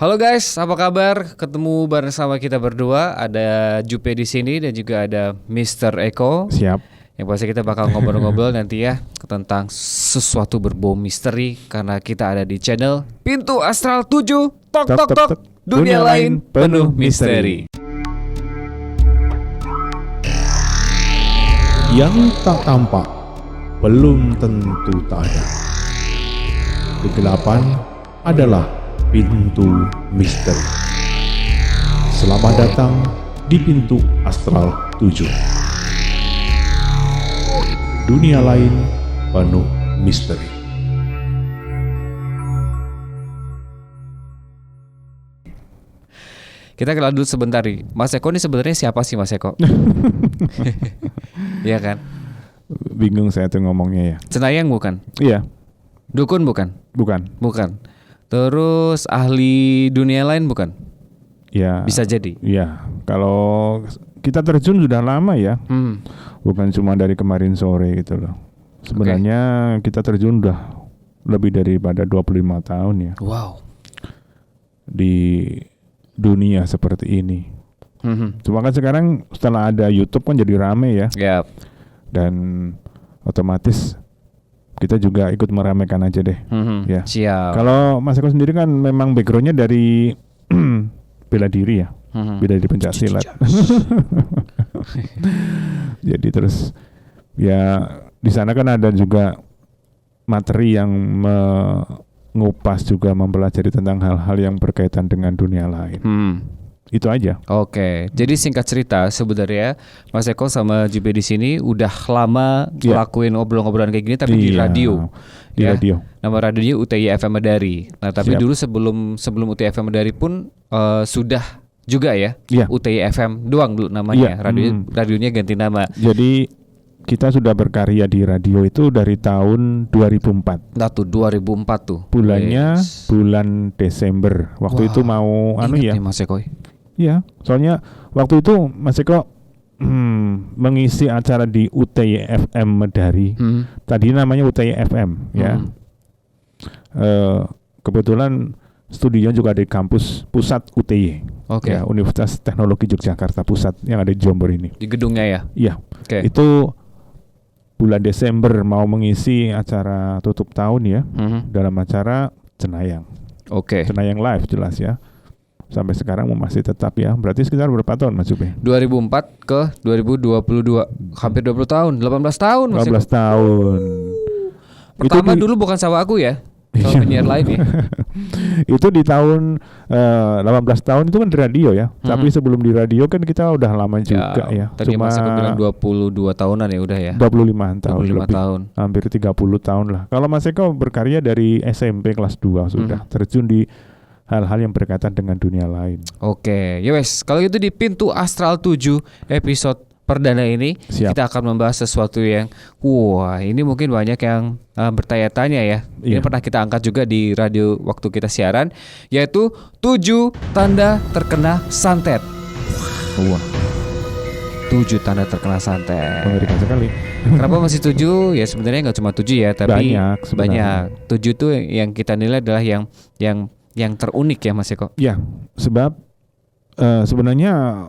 Halo guys, apa kabar? Ketemu bareng sama kita berdua. Ada Jupe di sini dan juga ada Mr. Eko. Siap. Yang pasti kita bakal ngobrol-ngobrol nanti ya tentang sesuatu berbau misteri karena kita ada di channel Pintu Astral 7. Tok tok tok. Dunia lain penuh misteri. Yang tak tampak belum tentu tak ada. Kegelapan adalah pintu misteri. Selamat datang di Pintu Astral 7. Dunia lain penuh misteri. Kita kenal dulu sebentar nih. Mas Eko ini sebenarnya siapa sih Mas Eko? Iya kan? Bingung saya tuh ngomongnya ya. Cenayang bukan? Iya. Dukun bukan? Bukan. Bukan. Terus ahli dunia lain bukan? Ya. Bisa jadi. Iya. Kalau kita terjun sudah lama ya. Bukan cuma dari kemarin sore gitu loh. Sebenarnya kita terjun udah lebih daripada 25 tahun ya. Wow. Di dunia seperti ini. Cuma kan sekarang setelah ada YouTube kan jadi rame ya. Yap. Dan otomatis kita juga ikut meramaikan aja deh. Ya. Siap. Kalau Mas Eko sendiri kan memang backgroundnya dari bela diri ya. Bela diri pencaksilat. Jadi terus ya di sana kan ada juga materi yang mengupas juga mempelajari tentang hal-hal yang berkaitan dengan dunia lain. Itu aja. Oke, jadi singkat cerita sebenarnya Mas Eko sama Jube di sini udah lama ngelakuin obrolan-obrolan kayak gini tapi di radio. Di radio. Nama radionya UTI FM Medari. Nah, tapi dulu sebelum UTI FM Medari pun sudah juga ya. UTI FM doang dulu namanya. Radionya ganti nama. Jadi kita sudah berkarya di radio itu dari tahun 2004. Nah tuh 2004 tuh. Bulannya bulan Desember. Waktu itu mau ya Mas Eko. Iya, soalnya waktu itu Mas Eko mengisi acara di UTI FM Medari. Tadi namanya UTI FM ya. Kebetulan studionya juga ada di kampus pusat UTY. Ya, Universitas Teknologi Yogyakarta Pusat yang ada di Jombor ini. Di gedungnya ya? Iya. Itu bulan Desember mau mengisi acara tutup tahun ya. Dalam acara Cenayang. Cenayang live jelas ya. Sampai sekarang masih tetap ya. Berarti sekitar berapa tahun Mas Jupe? 2004 ke 2022. Hampir 20 tahun, 18 tahun Mas. 18 tahun. Pertama dulu bukan sama aku ya. Sama penyiar lain ya. Itu di tahun 18 tahun itu kan di radio ya. Tapi sebelum di radio kan kita udah lama juga ya. Tadi Mas Eko bilang 22 tahunan ya udah ya. 25 tahun. 25 tahun. Hampir 30 tahun lah. Kalau Mas Eko berkarya dari SMP kelas 2 sudah terjun di hal-hal yang berkaitan dengan dunia lain. Oke, ya wes. Kalau gitu di Pintu Astral 7 episode perdana ini kita akan membahas sesuatu yang ini mungkin banyak yang bertanya-tanya ya. Ini pernah kita angkat juga di radio waktu kita siaran, yaitu 7 tanda terkena santet. 7 tanda terkena santet. Mengerikan sekali. Kenapa masih 7? Ya sebenarnya nggak cuma 7 ya, tapi banyak. 7 tuh yang kita nilai adalah yang terunik ya Mas Eko. Ya, sebab sebenarnya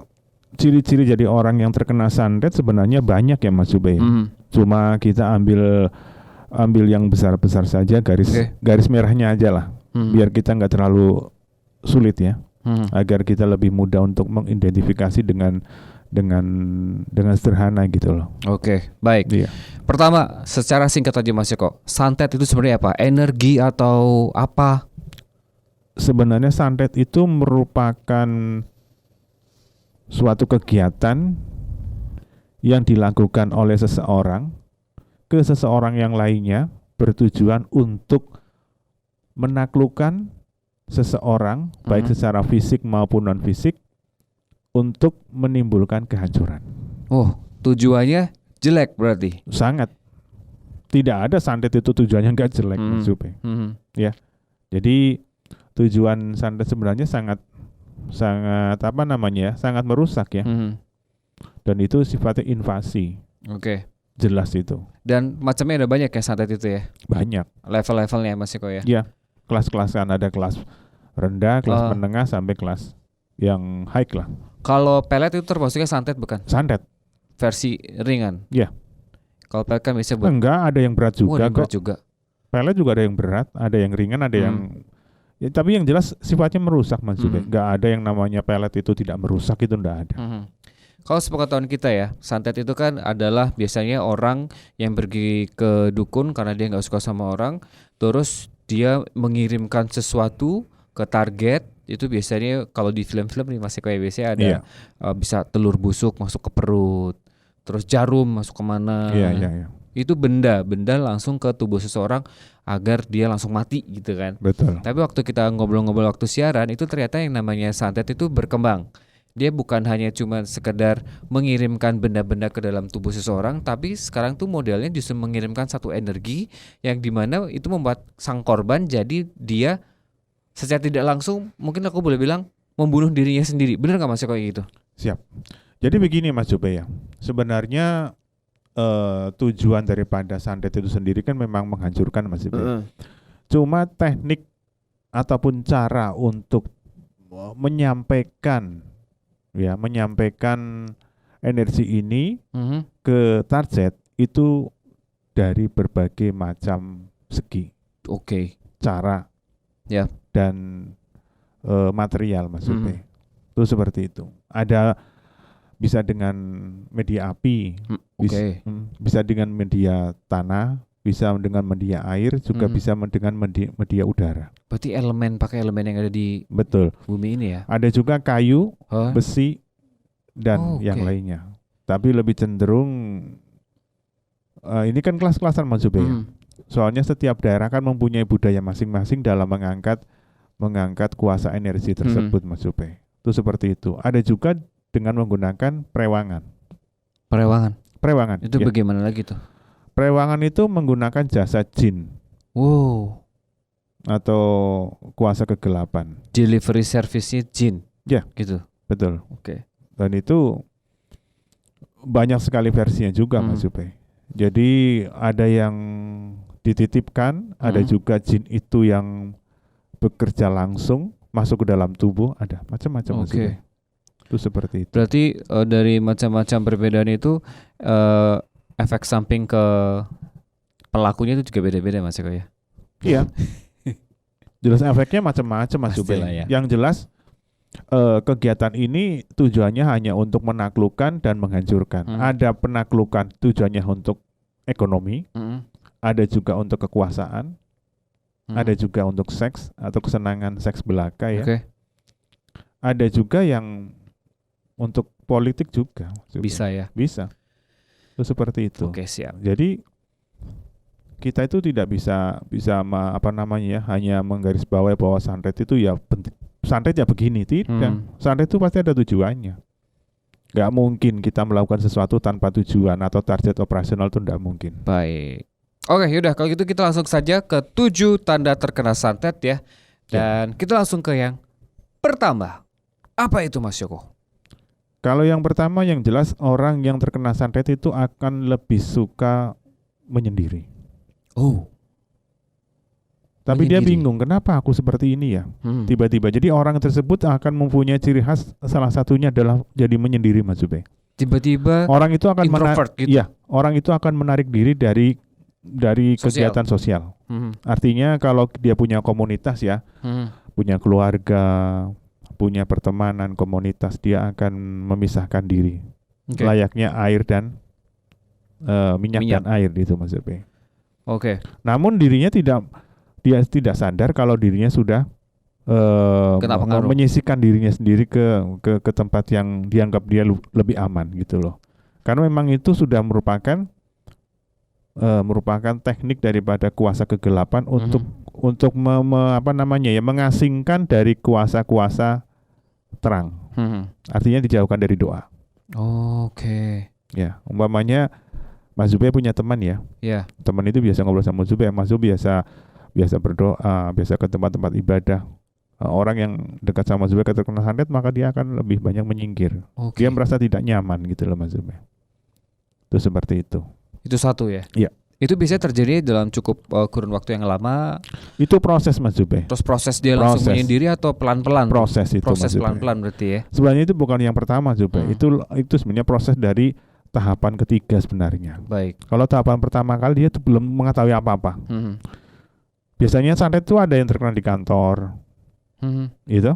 ciri-ciri jadi orang yang terkena santet sebenarnya banyak ya Mas Jube. Cuma kita ambil yang besar-besar saja, garis merahnya aja lah. Biar kita nggak terlalu sulit ya. Agar kita lebih mudah untuk mengidentifikasi dengan sederhana gitu loh. Baik. Pertama, secara singkat aja Mas Eko, santet itu sebenarnya apa? Energi atau apa? Sebenarnya santet itu merupakan suatu kegiatan yang dilakukan oleh seseorang ke seseorang yang lainnya bertujuan untuk menaklukkan seseorang baik secara fisik maupun non fisik untuk menimbulkan kehancuran. Tujuannya jelek berarti? Sangat. Tidak ada santet itu tujuannya nggak jelek, Mas Jupe. Ya. Jadi tujuan santet sebenarnya sangat sangat merusak ya. Dan itu sifatnya invasi. Jelas itu. Dan macamnya ada banyak ya santet itu ya? Banyak. Level-levelnya Mas Eko ya? Iya. Kelas-kelasan ada kelas rendah, kelas menengah sampai kelas yang high lah. Kalau pelet itu termasuknya santet bukan? Santet. Versi ringan. Iya. Kalau pelet kan bisa buat. Enggak, ada yang berat juga kok. Berat juga. Pelet juga ada yang berat, ada yang ringan, ada yang ya, tapi yang jelas sifatnya merusak Mas Zubey. Enggak ada yang namanya pelet itu tidak merusak, itu enggak ada. Kalau sepengetahuan kita ya, santet itu kan adalah biasanya orang yang pergi ke dukun karena dia nggak suka sama orang, terus dia mengirimkan sesuatu ke target. Itu biasanya kalau di film-film nih masih kayak biasanya ada bisa telur busuk masuk ke perut, terus jarum masuk kemana. Itu benda langsung ke tubuh seseorang agar dia langsung mati gitu kan. Betul. Tapi waktu kita ngobrol-ngobrol waktu siaran itu ternyata yang namanya santet itu berkembang. Dia bukan hanya cuma sekedar mengirimkan benda-benda ke dalam tubuh seseorang, tapi sekarang tuh modelnya justru mengirimkan satu energi yang dimana itu membuat sang korban jadi dia secara tidak langsung, mungkin aku boleh bilang membunuh dirinya sendiri. Benar nggak Mas kayak gitu? Siap. Jadi begini Mas Zubey ya, sebenarnya tujuan daripada santet itu sendiri kan memang menghancurkan Mas Zubey. Cuma teknik ataupun cara untuk menyampaikan energi ini ke target itu dari berbagai macam segi. Cara dan material Mas Zubey. Itu seperti itu. Ada bisa dengan media api, bisa dengan media tanah, bisa dengan media air, juga bisa dengan media udara. Berarti pakai elemen yang ada di bumi ini ya? Ada juga kayu, besi, dan yang lainnya. Tapi lebih cenderung ini kan kelas-kelasan Mas Zubey. Soalnya setiap daerah kan mempunyai budaya masing-masing dalam mengangkat kuasa energi tersebut Mas Zubey. Itu seperti itu. Ada juga dengan menggunakan prewangan. Itu bagaimana lagi tuh? Prewangan itu menggunakan jasa jin. Atau kuasa kegelapan. Delivery service-nya jin. Ya, gitu. Betul. Dan itu banyak sekali versinya juga Mas Zubey. Jadi ada yang dititipkan, ada juga jin itu yang bekerja langsung masuk ke dalam tubuh, ada macam-macam Mas Zubey. Itu seperti itu. Berarti dari macam-macam perbedaan itu efek samping ke pelakunya itu juga beda-beda Mas Eko ya? Iya. Jelas efeknya macam-macam Mas Zubey. Ya. Yang jelas kegiatan ini tujuannya hanya untuk menaklukkan dan menghancurkan. Ada penaklukan tujuannya untuk ekonomi, ada juga untuk kekuasaan, ada juga untuk seks atau kesenangan seks belaka ya. Ada juga yang untuk politik juga. Bisa ya? Bisa. Itu seperti itu. Siap. Jadi kita itu tidak bisa hanya menggarisbawahi bahwa santet itu ya santet ya begini, tidak. Santet itu pasti ada tujuannya. Gak mungkin kita melakukan sesuatu tanpa tujuan atau target operasional, itu tidak mungkin. Baik. Oke, yaudah kalau gitu kita langsung saja ke 7 tanda terkena santet ya. Dan kita langsung ke yang pertama. Apa itu Mas Joko? Kalau yang pertama yang jelas orang yang terkena santet itu akan lebih suka menyendiri. Tapi dia bingung, kenapa aku seperti ini ya? Tiba-tiba. Jadi orang tersebut akan mempunyai ciri khas, salah satunya adalah jadi menyendiri Mas Zubey. Tiba-tiba orang itu akan orang itu akan menarik diri dari kegiatan sosial. Artinya kalau dia punya komunitas ya, punya keluarga, punya pertemanan, komunitas, dia akan memisahkan diri. Layaknya air dan minyak dan air itu Mas Zubey. Namun dia tidak sadar kalau dirinya sudah menyisihkan dirinya sendiri ke tempat yang dianggap dia lebih aman gitu loh. Karena memang itu sudah merupakan teknik daripada kuasa kegelapan untuk mengasingkan dari kuasa-kuasa terang. Artinya dijauhkan dari doa. Ya, umpamanya Mas Zubey punya teman ya. Teman itu biasa ngobrol sama Zubey, Mas Zubey biasa berdoa, biasa ke tempat-tempat ibadah. Orang yang dekat sama Zubey terkena santet, maka dia akan lebih banyak menyingkir. Dia merasa tidak nyaman gitu loh Mas Zubey. Itu seperti itu. Itu satu ya? Iya. Itu biasanya terjadi dalam cukup kurun waktu yang lama. Itu proses Mas Zube. Terus proses dia langsung menyendiri atau pelan-pelan? Proses itu. Proses pelan-pelan berarti ya. Sebenarnya itu bukan yang pertama Zube. Itu sebenarnya proses dari tahapan ketiga sebenarnya. Baik. Kalau tahapan pertama kali dia tuh belum mengetahui apa-apa. Biasanya santet itu ada yang terkena di kantor. Gitu.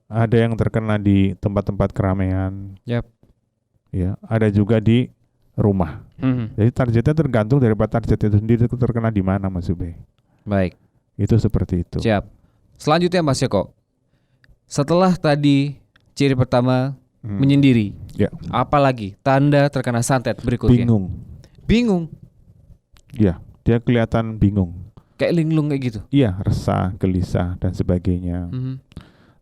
Ada yang terkena di tempat-tempat keramaian. Yap. Ya, ada juga di rumah. Jadi targetnya tergantung daripada target itu sendiri itu terkena di mana Mas Zube. Baik. Itu seperti itu. Siap. Selanjutnya Mas Eko. Setelah tadi ciri pertama menyendiri. Ya. Apalagi tanda terkena santet berikutnya? Bingung. Ya, dia kelihatan bingung. Kayak linglung kayak gitu. Iya, resah, gelisah dan sebagainya.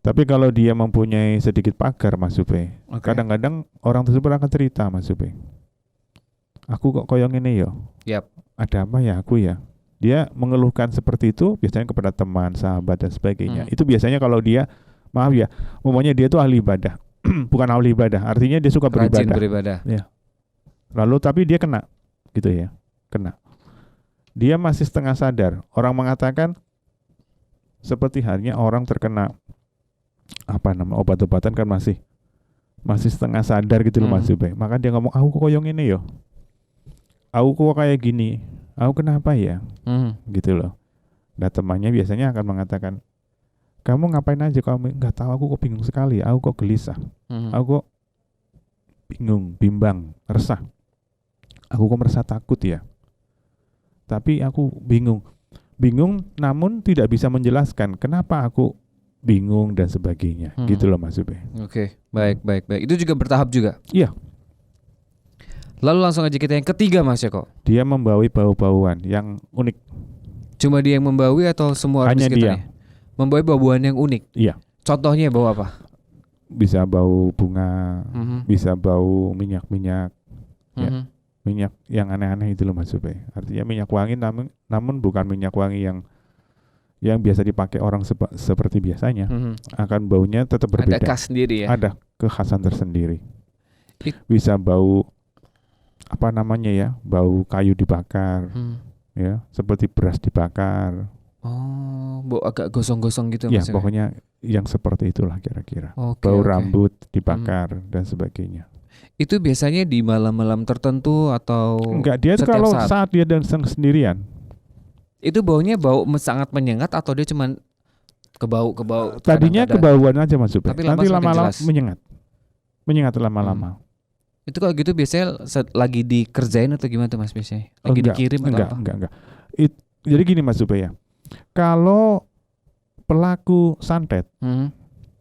Tapi kalau dia mempunyai sedikit pagar Mas Zube, kadang-kadang orang tersebut akan cerita Mas Zube. Aku kok koyong ini yo. Yap. Ada apa ya aku ya? Dia mengeluhkan seperti itu biasanya kepada teman, sahabat dan sebagainya. Itu biasanya kalau dia, maaf ya, umumnya dia tuh ahli ibadah. Bukan ahli ibadah, artinya dia suka rajin beribadah. Ya. Lalu tapi dia kena gitu ya. Kena. Dia masih setengah sadar. Orang mengatakan seperti halnya orang terkena obat-obatan kan masih setengah sadar gitu loh Mas Zube. Maka dia ngomong, aku kok koyong ini yo. Aku kok kayak gini. Aku kenapa ya? Gitu loh. Nah temannya biasanya akan mengatakan, kamu ngapain aja? Kamu nggak tahu, aku kok bingung sekali. Aku kok gelisah. Aku kok bingung, bimbang, resah. Aku kok merasa takut ya. Tapi aku bingung namun tidak bisa menjelaskan kenapa aku bingung dan sebagainya. Gitu loh Mas Zube. Oke, baik. Itu juga bertahap juga? Iya. Lalu langsung aja kita yang ketiga Mas Eko. Dia membawi bau-bauan yang unik. Cuma dia yang membawi atau semua orang di sekitarnya? Membawi bau-bauan yang unik? Iya. Contohnya bau apa? Bisa bau bunga, bisa bau minyak-minyak, ya, minyak yang aneh-aneh itu loh Mas Zube. Artinya minyak wangi namun bukan minyak wangi yang biasa dipakai orang seperti biasanya. Akan baunya tetap berbeda. Ada khas sendiri ya? Ada kekhasan tersendiri. Bisa bau bau kayu dibakar, ya, seperti beras dibakar. Oh, bau agak gosong-gosong gitu ya, Mas. Pokoknya yang seperti itulah kira-kira. Bau rambut dibakar dan sebagainya. Itu biasanya di malam-malam tertentu atau enggak? Dia itu kalau saat dia sedang sendirian. Itu baunya sangat menyengat atau dia cuman kebau? Tadinya kebauan aja Mas Zube. Nanti lama-lama menyengat lama-lama. Itu kalau gitu biasanya lagi dikerjain atau gimana tuh Mas biasanya? Lagi dikirim atau apa? Enggak. Jadi gini Mas Zube ya. Kalau pelaku santet,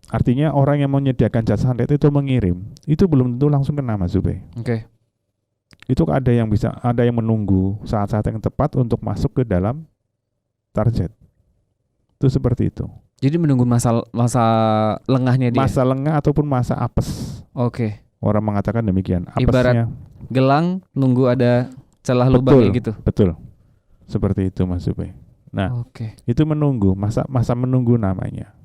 artinya orang yang menyediakan jasa santet itu mengirim, itu belum tentu langsung kena Mas Zube. Oke. Itu ada yang menunggu saat-saat yang tepat untuk masuk ke dalam target. Itu seperti itu. Jadi menunggu masa lengahnya dia. Masa lengah ataupun masa apes. Oke. Orang mengatakan demikian. Apesnya, ibarat gelang nunggu ada celah lubang gitu. Betul. Seperti itu Mas Zube. Nah, itu menunggu, masa menunggu namanya.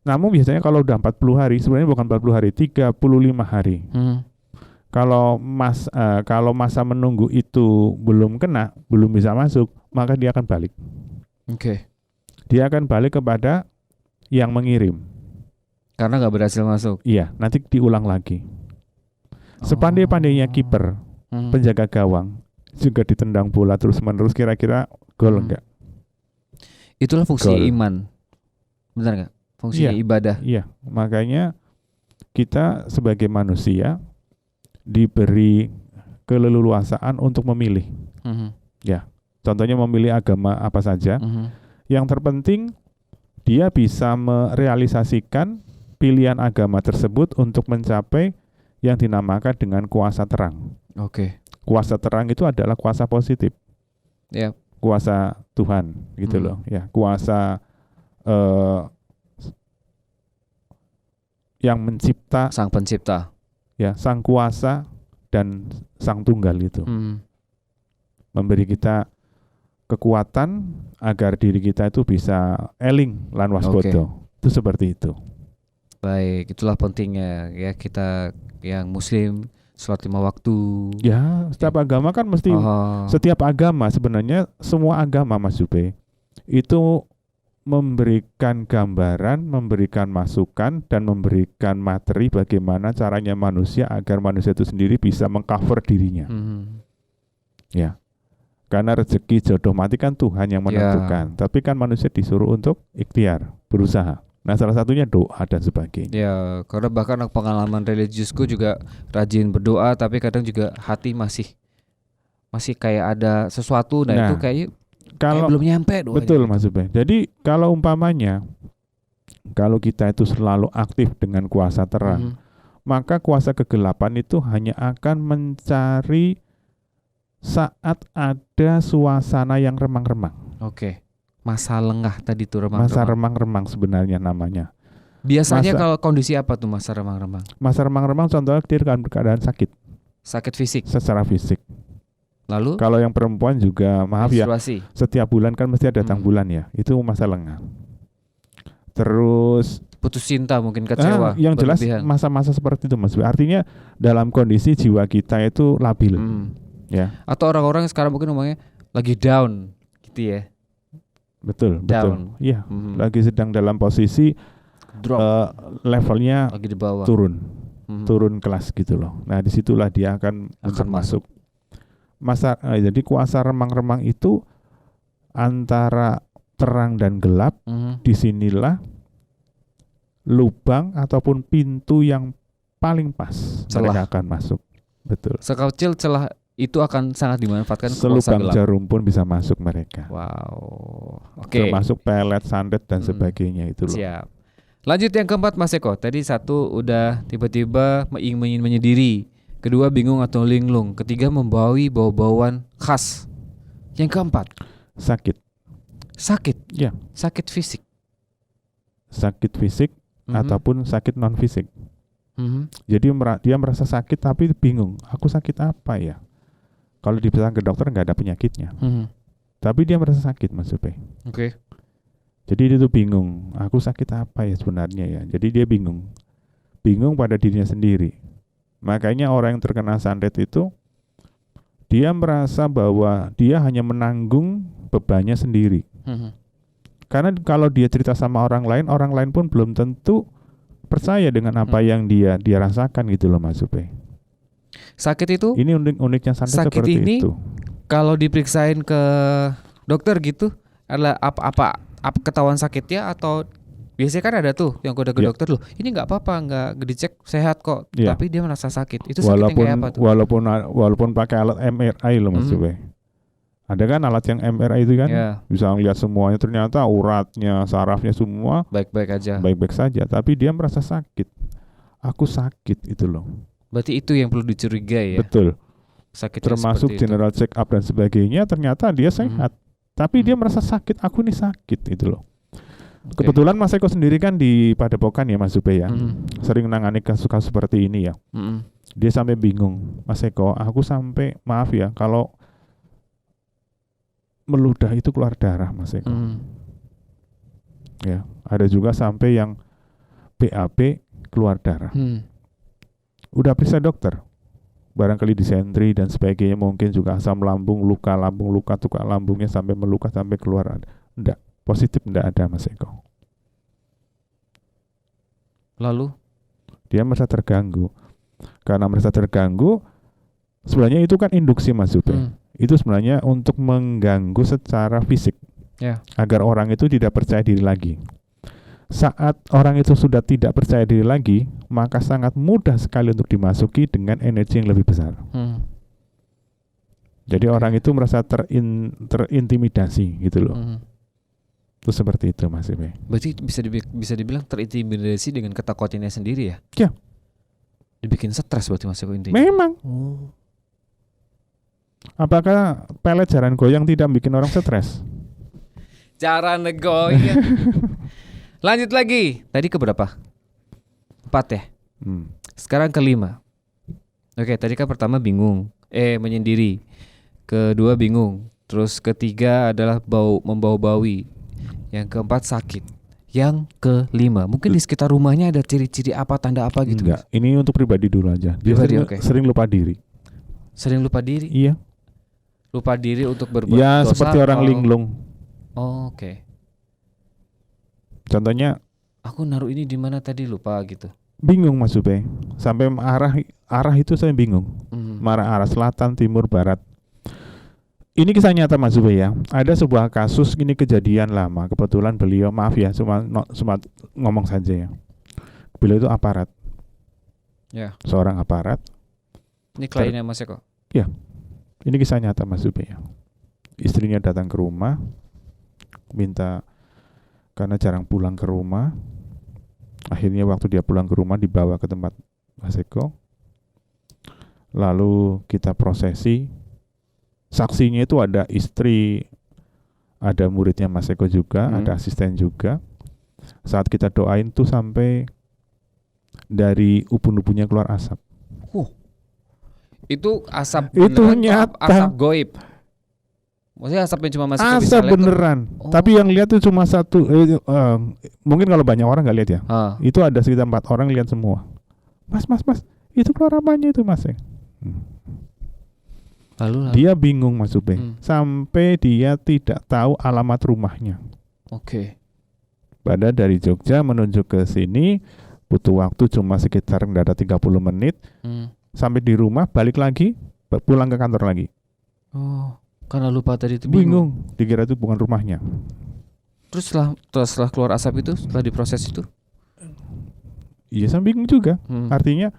Namun biasanya kalau udah 40 hari, sebenarnya bukan 40 hari, 35 hari. Kalau masa menunggu itu belum kena, belum bisa masuk, maka dia akan balik. Dia akan balik kepada yang mengirim. Karena nggak berhasil masuk. Iya, nanti diulang lagi. Sepandai-pandainya kiper, penjaga gawang, juga ditendang bola terus-menerus, kira-kira gol enggak? Itulah fungsi iman. Benar enggak? Fungsi ibadah. Iya, makanya kita sebagai manusia diberi keleluasaan untuk memilih. Ya, contohnya memilih agama apa saja. Yang terpenting dia bisa merealisasikan pilihan agama tersebut untuk mencapai yang dinamakan dengan kuasa terang. Kuasa terang itu adalah kuasa positif. Kuasa Tuhan gitu loh, ya. Kuasa yang mencipta, sang pencipta. Ya, sang kuasa dan sang tunggal itu. Memberi kita kekuatan agar diri kita itu bisa eling lan waspada. Itu seperti itu. Baik, itulah pentingnya ya kita yang muslim Sholat 5 waktu. Ya, setiap agama kan mesti setiap agama sebenarnya semua agama Mas Jube itu memberikan gambaran, memberikan masukan dan memberikan materi bagaimana caranya manusia agar manusia itu sendiri bisa mengcover dirinya. Ya. Karena rezeki jodoh mati kan Tuhan yang menentukan. Tapi kan manusia disuruh untuk ikhtiar, berusaha. Nah, salah satunya doa dan sebagainya. Ya, karena bahkan pengalaman religiusku juga rajin berdoa, tapi kadang juga hati masih kayak ada sesuatu. Nah itu kayak belum nyampe doanya. Betul Mas Ube. Jadi kalau umpamanya kalau kita itu selalu aktif dengan kuasa terang, maka kuasa kegelapan itu hanya akan mencari saat ada suasana yang remang-remang. Oke. Masa lengah tadi tuh remang-remang. Masa remang-remang sebenarnya namanya. Biasanya kalau kondisi apa tuh masa remang-remang? Masa remang-remang contohnya dia dalam keadaan sakit. Sakit fisik. Secara fisik. Lalu? Kalau yang perempuan juga menstruasi. Setiap bulan kan mesti ada datang bulan ya. Itu masa lengah. Terus putus cinta mungkin kecewa. Yang jelas masa-masa seperti itu Mas. Artinya dalam kondisi jiwa kita itu labil. Ya. Atau orang-orang sekarang mungkin ngomongnya lagi down gitu ya. Betul. Iya, lagi sedang dalam posisi drop. Levelnya lagi di bawah. Turun kelas gitu loh. Nah, disitulah dia akan masuk. Jadi kuasa remang-remang itu antara terang dan gelap. Disinilah lubang ataupun pintu yang paling pas mereka akan masuk. Betul. Sekecil celah itu akan sangat dimanfaatkan. Selubang jarum pun bisa masuk mereka. Wow. Termasuk pelet, sandet dan sebagainya itu loh. Siap. Lanjut yang keempat Mas Eko. Tadi satu udah tiba-tiba ingin menyendiri. Kedua bingung atau linglung. Ketiga membawi bau-bauan khas. Yang keempat sakit. Ya. Sakit fisik. Sakit fisik ataupun sakit non fisik. Jadi dia merasa sakit tapi bingung. Aku sakit apa ya? Kalau dibilang ke dokter nggak ada penyakitnya, tapi dia merasa sakit Mas Upe. Oke. Jadi dia tuh bingung. Aku sakit apa ya sebenarnya ya? Jadi dia bingung pada dirinya sendiri. Makanya orang yang terkena santet itu dia merasa bahwa dia hanya menanggung bebannya sendiri. Karena kalau dia cerita sama orang lain pun belum tentu percaya dengan apa yang dia rasakan gitu loh Mas Upe. Sakit itu? Ini uniknya santet seperti ini, itu. Kalau diperiksain ke dokter gitu, adalah apa ketahuan sakitnya atau biasanya kan ada tuh yang udah ke dokter loh. Ini nggak apa-apa, nggak dicek sehat kok. Tapi dia merasa sakit. Itu sakit yang kayak apa tuh? Walaupun pakai alat MRI loh Mas Ube. Ada kan alat yang MRI itu kan bisa ngeliat semuanya, ternyata uratnya, sarafnya semua baik-baik saja. Tapi dia merasa sakit. Aku sakit itu loh. Berarti itu yang perlu dicurigai ya. Betul. Sakitnya termasuk general check up dan sebagainya, ternyata dia sehat. Tapi dia merasa sakit. Aku ini sakit itu loh. Kebetulan Mas Eko sendiri kan di Padepokan ya Mas Zube ya. Sering nangani kasus-kasus seperti ini ya. Dia sampai bingung, Mas Eko, aku sampai maaf ya kalau meludah itu keluar darah Mas Eko. Ya, ada juga sampai yang BAB keluar darah. Udah periksa dokter, barangkali disentri dan sebagainya, mungkin juga asam lambung, luka tukar lambungnya sampai meluka sampai keluar. Enggak, positif enggak ada Mas Eko. Lalu dia merasa terganggu. Karena merasa terganggu, sebenarnya itu kan induksi Mas Zube. Itu sebenarnya untuk mengganggu secara fisik, agar orang itu tidak percaya diri lagi. Saat orang itu sudah tidak percaya diri lagi, maka sangat mudah sekali untuk dimasuki dengan energi yang lebih besar. Jadi orang itu merasa terintimidasi gitu loh. Itu seperti itu Mas Ibe. Berarti bisa dibilang terintimidasi dengan ketakutannya sendiri ya? Ya. Dibikin stres berarti Mas Eko intinya. Memang. Apakah pelet jaran goyang tidak bikin orang stres? Jaran goyang. Lanjut lagi. Tadi ke berapa? 4 ya? Sekarang ke-5. Oke, tadi kan pertama bingung, menyendiri. Kedua bingung. Terus ketiga adalah membau-baui. Yang keempat sakit. Yang kelima, mungkin di sekitar rumahnya ada ciri-ciri apa, tanda apa gitu? Enggak, ini untuk pribadi dulu aja. Dia sering lupa diri. Sering lupa diri? Iya. Lupa diri untuk berbuat ya, dosa. Seperti orang linglung. Oh, oke. Contohnya, aku naruh ini di mana tadi, lupa gitu. Bingung Mas Ube. Sampai arah itu saya bingung. Arah selatan, timur, barat. Ini kisah nyata Mas Ube ya. Ada sebuah kasus, ini kejadian lama. Kebetulan beliau, maaf ya, cuma ngomong saja ya. Beliau itu aparat. Ya. Seorang aparat. Ini kliennya Mas Eko. Ya. Ini kisah nyata Mas Ube ya. Istrinya datang ke rumah, minta, karena jarang pulang ke rumah. Akhirnya waktu dia pulang ke rumah dibawa ke tempat Mas Eko. Lalu kita prosesi. Saksinya itu ada istri, ada muridnya Mas Eko juga, ada asisten juga. Saat kita doain tuh sampai dari ubun-ubunnya keluar asap. Itu asap itu nyata. Asap goib. Maksudnya asap yang cuma Mas Eko bisa lihat. Asap beneran. Tapi yang lihat tuh cuma satu. Mungkin kalau banyak orang nggak lihat ya. Itu ada sekitar 4 orang lihat semua. Mas, itu keluar apanya itu Mas? Lalu. Dia bingung Mas Ube. Sampai dia tidak tahu alamat rumahnya. Oke. Padahal dari Jogja menuju ke sini butuh waktu cuma sekitar nggak ada 30 menit. Sampai di rumah balik lagi, pulang ke kantor lagi. Oh, karena lupa tadi itu bingung. Dikira itu bukan rumahnya. Terus setelah keluar asap itu, setelah diproses itu? Iya, saya bingung juga. Artinya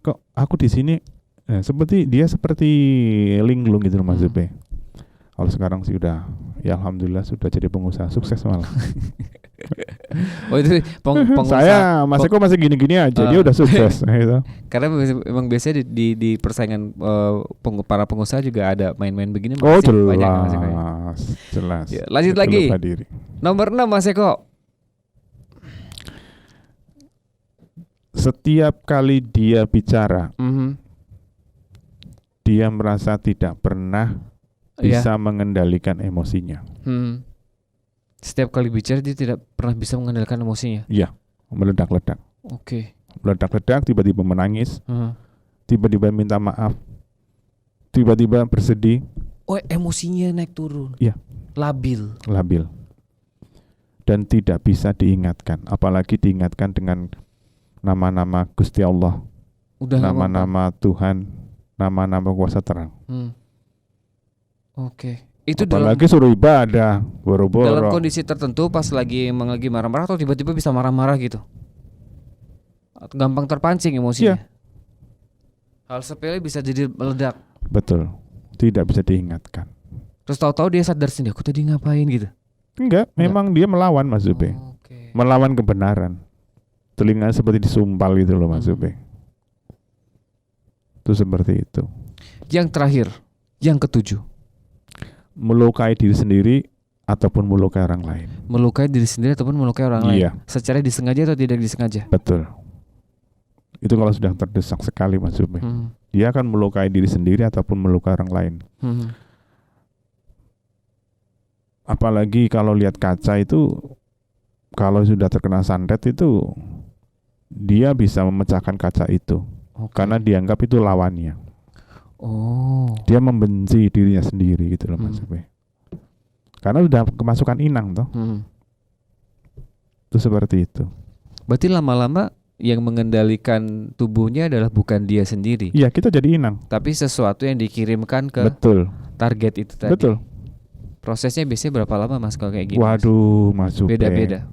kok aku di sini seperti linglung gitu Mas Ube. Kalau sekarang sih udah, ya alhamdulillah sudah jadi pengusaha sukses malah. Oh itu pengusaha. Saya Mas Eko masih gini-gini aja, dia udah sukses gitu. Karena memang biasanya di persaingan para pengusaha juga ada main-main begini. Oh jelas. Ya, lanjut lagi. Nomor 6 Mas Eko. Setiap kali dia bicara, dia merasa tidak pernah bisa mengendalikan emosinya. Setiap kali bicara dia tidak pernah bisa mengendalikan emosinya. Iya, meledak-ledak. Oke. Meledak-ledak, tiba-tiba menangis, tiba-tiba minta maaf, tiba-tiba bersedih. Oh, emosinya naik turun. Iya. Labil. Dan tidak bisa diingatkan, apalagi diingatkan dengan nama-nama Gusti Allah, nama-nama Tuhan, nama-nama kuasa terang. Oke. Itu apalagi suruh ibadah, boro-boro. Dalam kondisi tertentu pas lagi marah-marah atau tiba-tiba bisa marah-marah gitu. Gampang terpancing emosinya. Iya. Hal sepele bisa jadi meledak. Betul. Tidak bisa diingatkan. Terus tahu-tahu dia sadar sendiri, aku tadi ngapain gitu. Enggak, memang dia melawan Mas Ube. Melawan kebenaran. Telinganya seperti disumpal gitu loh Mas Ube. Itu seperti itu. Yang terakhir, yang ke-7. Melukai diri sendiri ataupun melukai orang lain. Melukai diri sendiri ataupun melukai orang lain. Iya. Secara disengaja atau tidak disengaja? Betul. Itu kalau sudah terdesak sekali Mas Ube. Dia akan melukai diri sendiri ataupun melukai orang lain. Apalagi kalau lihat kaca itu, kalau sudah terkena santet itu, dia bisa memecahkan kaca itu. Karena dianggap itu lawannya. Dia membenci dirinya sendiri gitu loh Mas Ube. Karena udah kemasukan inang toh. Itu seperti itu. Berarti lama-lama yang mengendalikan tubuhnya adalah bukan dia sendiri. Iya, kita jadi inang. Tapi sesuatu yang dikirimkan ke target itu tadi. Betul. Prosesnya biasanya berapa lama Mas kalau kayak gini? Waduh Mas Ube. Beda-beda.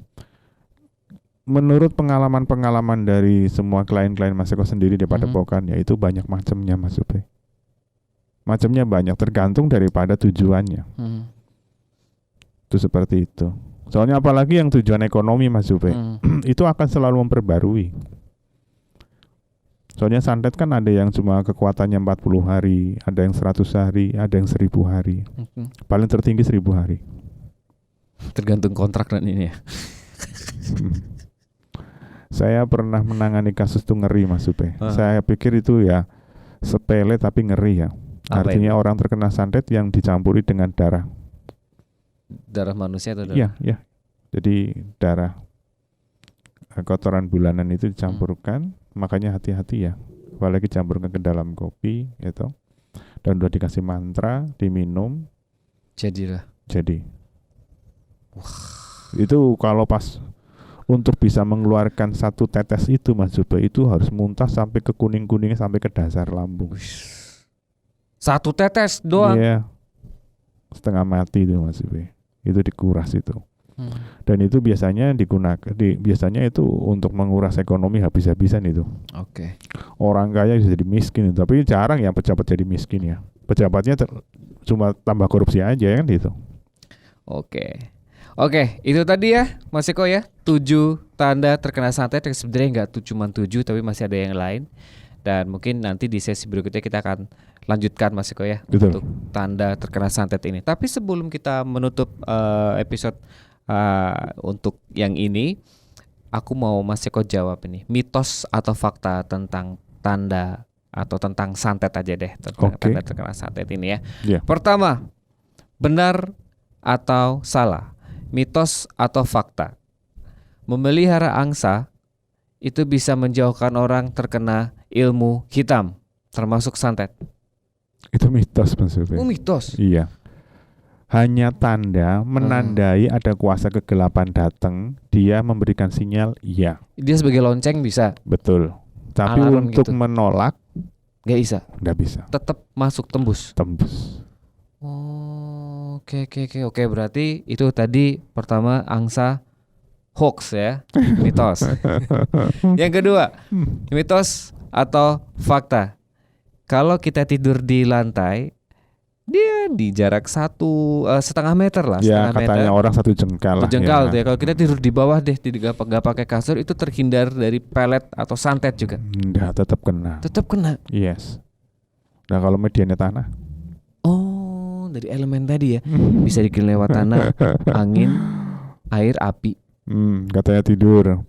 Menurut pengalaman dari semua klien-klien Mas Eko sendiri di Padepokan, yaitu banyak macamnya Mas Ube. Macamnya banyak, tergantung daripada tujuannya. Itu seperti itu. Soalnya apalagi yang tujuan ekonomi Mas Ube, itu akan selalu memperbarui. Soalnya santet kan ada yang cuma kekuatannya 40 hari, ada yang 100 hari, ada yang 1000 hari. Paling tertinggi 1000 hari. Tergantung kontrak dan ini ya. Saya pernah menangani kasus itu ngeri Mas Ube. Saya pikir itu ya sepele tapi ngeri ya. Artinya orang terkena santet yang dicampuri dengan darah. Darah manusia atau darah? Iya. Jadi darah kotoran bulanan itu dicampurkan, makanya hati-hati ya. Apalagi campurkan ke dalam kopi gitu. Dan udah dikasih mantra, diminum, jadi. Itu kalau pas untuk bisa mengeluarkan satu tetes itu Mas Jube, itu harus muntah sampai ke kuning-kuningnya sampai ke dasar lambung. Satu tetes doang. Iya. Setengah mati itu Mas Jube. Itu dikuras itu. Dan itu biasanya biasanya itu untuk menguras ekonomi habis-habisan itu. Oke. Orang kaya bisa jadi miskin, tapi jarang ya pejabat jadi miskin ya. Pejabatnya cuma tambah korupsi aja kan gitu. Oke, itu tadi ya Mas Eko ya, 7 tanda terkena santet. Sebenarnya nggak cuma 7, tapi masih ada yang lain. Dan mungkin nanti di sesi berikutnya kita akan lanjutkan Mas Eko ya. Betul. Untuk tanda terkena santet ini. Tapi sebelum kita menutup episode untuk yang ini, aku mau Mas Eko jawab ini, mitos atau fakta tentang tanda atau tentang santet aja deh, tentang tanda terkena santet ini ya. Pertama, benar atau salah, mitos atau fakta, memelihara angsa itu bisa menjauhkan orang terkena ilmu hitam, termasuk santet. Itu mitos Mas Jube. Mitos? Iya. Hanya tanda menandai ada kuasa kegelapan datang, dia memberikan sinyal iya. Dia sebagai lonceng bisa. Betul. Tapi alarm untuk gitu menolak nggak bisa. Nggak bisa. Tetap masuk tembus. Oke. Berarti itu tadi pertama angsa hoax ya, mitos. Yang kedua, mitos atau fakta. Kalau kita tidur di lantai, dia di jarak 1,5 meter lah. Ya katanya meter. Orang 1 jengkal lah. 1 jengkal ya. Kalau kita tidur di bawah deh, nggak pakai kasur, itu terhindar dari pelet atau santet juga. Enggak, tetap kena. Yes. Nah kalau mediannya tanah. Oh, dari elemen tadi ya. Bisa dikirim lewat tanah, angin, air, api. Katanya tidur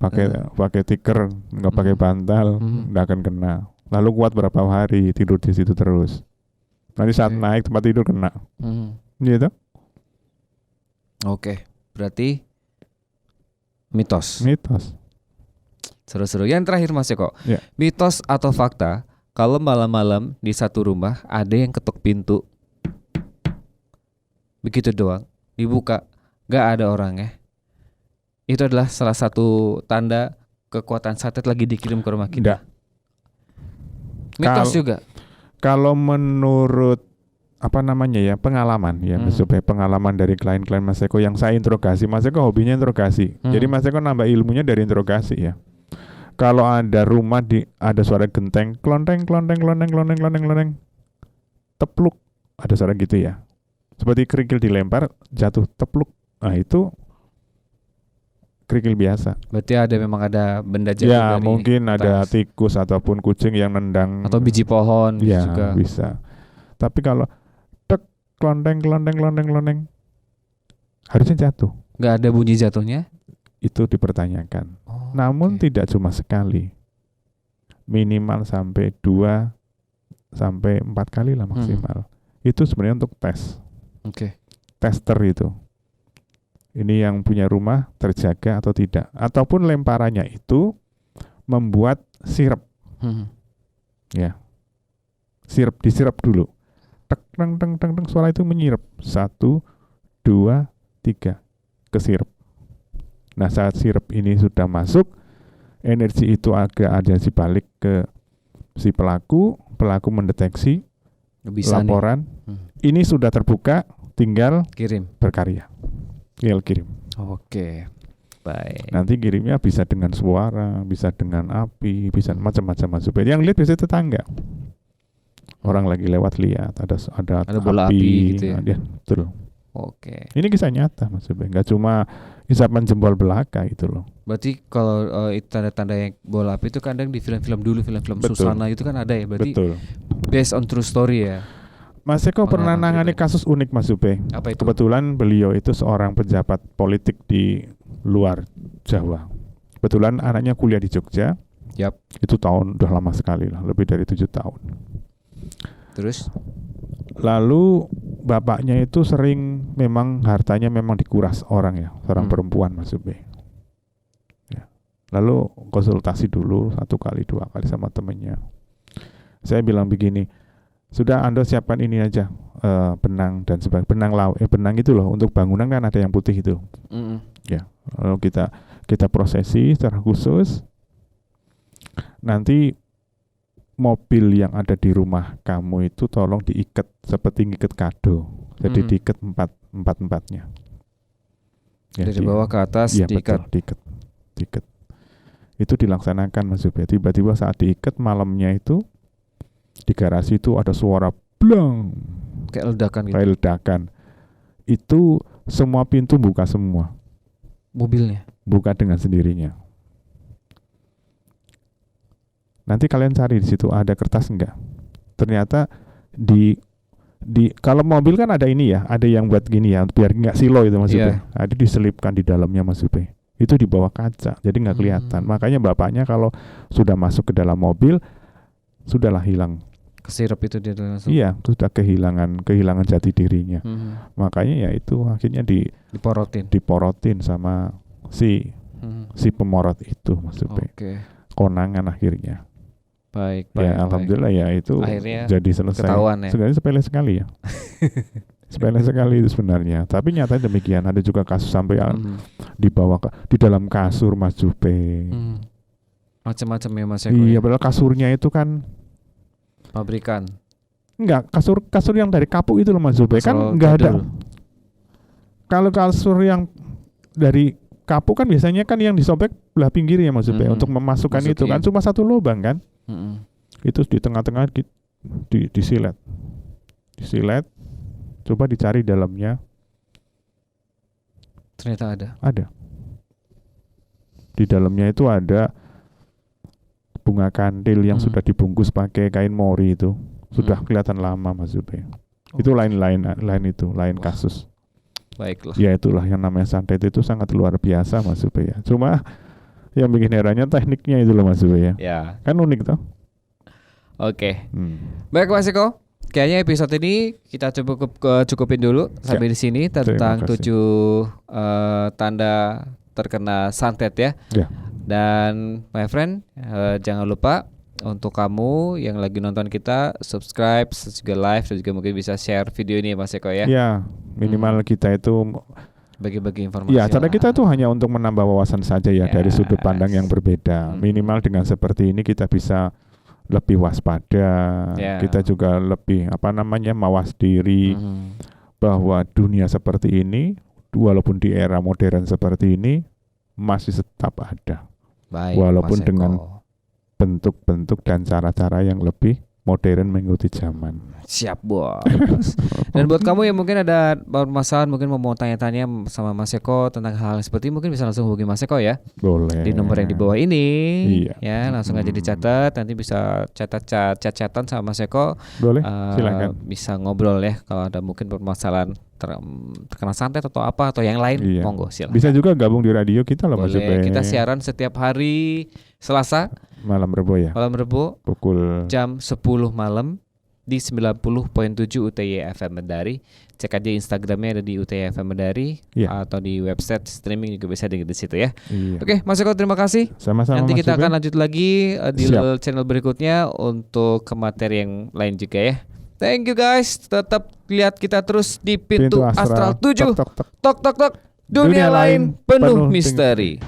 pakai tikar, nggak pakai bantal, nggak akan kena. Lalu kuat berapa hari tidur di situ terus. Nanti saat naik tempat tidur kena. Gitu. Oke, berarti mitos. Seru-seru. Yang terakhir Mas Eko, mitos atau fakta, kalau malam-malam di satu rumah ada yang ketuk pintu, begitu doang, dibuka, gak ada orangnya, itu adalah salah satu tanda kekuatan santet lagi dikirim ke rumah kita. Mitos juga. Kalau menurut pengalaman ya Mas Eko, pengalaman dari klien-klien Mas Eko yang saya interogasi. Mas Eko hobinya interogasi. Jadi Mas Eko nambah ilmunya dari interogasi ya. Kalau ada rumah ada suara genteng, klonteng, tepluk, ada suara gitu ya. Seperti kerikil dilempar, jatuh tepluk. Nah itu kerikil biasa. Berarti memang ada benda jatuh ya, dari mungkin ada tikus ataupun kucing yang nendang atau biji pohon ya, juga bisa. Tapi kalau tek klonteng harusnya jatuh. Nggak ada bunyi jatuhnya? Itu dipertanyakan. Namun tidak cuma sekali. Minimal sampai 2 sampai 4 kali lah maksimal. Itu sebenarnya untuk tes. Tester itu. Ini yang punya rumah terjaga atau tidak. Ataupun lemparannya itu membuat sirup. Ya. Disirap dulu. Tek teng suara itu menyirap. 1, 2, 3 ke sirup. Nah saat sirup ini sudah masuk, energi itu agak ada balik ke si pelaku mendeteksi laporan. Ini sudah terbuka, tinggal berkarya. Tinggal kirim. Oke. Baik. Nanti kirimnya bisa dengan suara, bisa dengan api, bisa macam-macam supaya yang lihat biasanya tetangga. Orang lagi lewat lihat ada bola api gitu ya. Betul. Oke. Ini kisah nyata Mas Ube, enggak cuma isapan jempol belaka gitu loh. Berarti kalau tanda-tanda yang bola api itu kadang di film-film dulu, film-film Susana itu kan ada ya. Berarti based on true story ya. Mas Eko pernah nangani kasus unik Mas Ube. Apa itu? Kebetulan beliau itu seorang pejabat politik di luar Jawa. Kebetulan anaknya kuliah di Jogja. Itu udah lama sekali lah, lebih dari 7 tahun. Terus? Lalu bapaknya itu sering memang hartanya memang dikuras orang ya, seorang perempuan Mas Ube. Ya. Lalu konsultasi dulu 1 kali 2 kali sama temennya. Saya bilang begini, sudah Anda siapkan ini aja, benang dan sebagainya, benang itu loh untuk bangunan kan ada yang putih itu. Ya, lalu kita prosesi secara khusus. Nanti mobil yang ada di rumah kamu itu tolong diikat seperti ngikat kado. Jadi diikat empat-empatnya. Ya, dari bawah ke atas iya, diikat. Betul, diikat. Itu dilaksanakan Mas Zubir. Tiba-tiba saat diikat malamnya itu di garasi itu ada suara blang. Kayak ledakan gitu. Kayak ledakan. Itu semua pintu buka semua. Mobilnya Buka dengan sendirinya. Nanti kalian cari di situ ada kertas enggak? Ternyata di kalau mobil kan ada ini ya, ada yang buat gini ya, biar nggak silo itu Mas Zubir. Ada diselipkan di dalamnya Mas Zubir. Itu di bawah kaca, jadi nggak kelihatan. Makanya bapaknya kalau sudah masuk ke dalam mobil, sudahlah hilang. Kesirep itu dia langsung. Iya, sudah kehilangan jati dirinya. Makanya ya itu akhirnya diporotin sama si pemorot itu Mas Zubir. Konangan akhirnya. Baik. Alhamdulillah ya itu akhirnya jadi selesai. Ketahuan ya. Sebenarnya sepele sekali ya. Sepele sekali itu sebenarnya. Tapi nyatanya demikian. Ada juga kasus sampai dibawa di dalam kasur Mas Zubir. Macam-macam ya Mas Eko. Iya, padahal kasurnya itu kan pabrikan. Enggak, kasur yang dari kapuk itu loh Mas Zubir. Kan enggak ada. Kalau kasur yang dari kapuk kan biasanya kan yang disobek belah pinggir ya Mas Zubir untuk memasukkan itu kan cuma 1 lubang kan. Itu di tengah-tengah disilet. Coba dicari dalamnya. Ternyata ada. Di dalamnya itu ada bunga kandil yang sudah dibungkus pakai kain mori itu. Sudah kelihatan lama Mas Zubir. Itu lain kasus. Baiklah. Ya itulah yang namanya santet itu sangat luar biasa Mas Zubir ya. Cuma yang bikin herannya tekniknya itu loh Mas Zubir ya. Kan unik toh. Oke. Baik Mas Eko, kayaknya episode ini kita cukupin dulu sampai di sini tentang 7 tanda terkena santet ya. Dan my friend, jangan lupa untuk kamu yang lagi nonton kita subscribe, juga live, dan juga mungkin bisa share video ini Mas Eko ya. Ya, minimal kita itu bagi-bagi informasi. Ya, cara kita itu hanya untuk menambah wawasan saja ya dari sudut pandang yang berbeda. Minimal dengan seperti ini kita bisa lebih waspada. Kita juga lebih mawas diri bahwa dunia seperti ini walaupun di era modern seperti ini masih tetap ada. Baik, walaupun dengan bentuk-bentuk dan cara-cara yang lebih modern mengikuti zaman. Siap bos. Dan buat kamu yang mungkin ada permasalahan, mungkin mau tanya-tanya sama Mas Eko tentang hal seperti ini, mungkin bisa langsung hubungi Mas Eko ya. Boleh. Di nomor yang di bawah ini. Iya. Ya, langsung aja dicatat. Nanti bisa chat-chatan sama Mas Eko. Boleh. Silakan. Bisa ngobrol ya kalau ada mungkin permasalahan terkena santet atau apa atau yang lain. Iya. Monggo silakan. Bisa juga gabung di radio kita loh Mas Zubir. Kita siaran setiap hari Selasa malam Rebo ya. Malam Rebo pukul jam 10 malam di 90.7 UTY FM Mendari. Cek aja Instagramnya ada di UTY FM Mendari atau di website streaming juga bisa di situ ya. Oke, Mas Eko terima kasih. Sama-sama. Nanti kita Mas akan lanjut lagi di channel berikutnya untuk ke materi yang lain juga ya. Thank you guys. Tetap lihat kita terus di Pintu Astral 7. Tok tok tok. Dunia lain penuh misteri.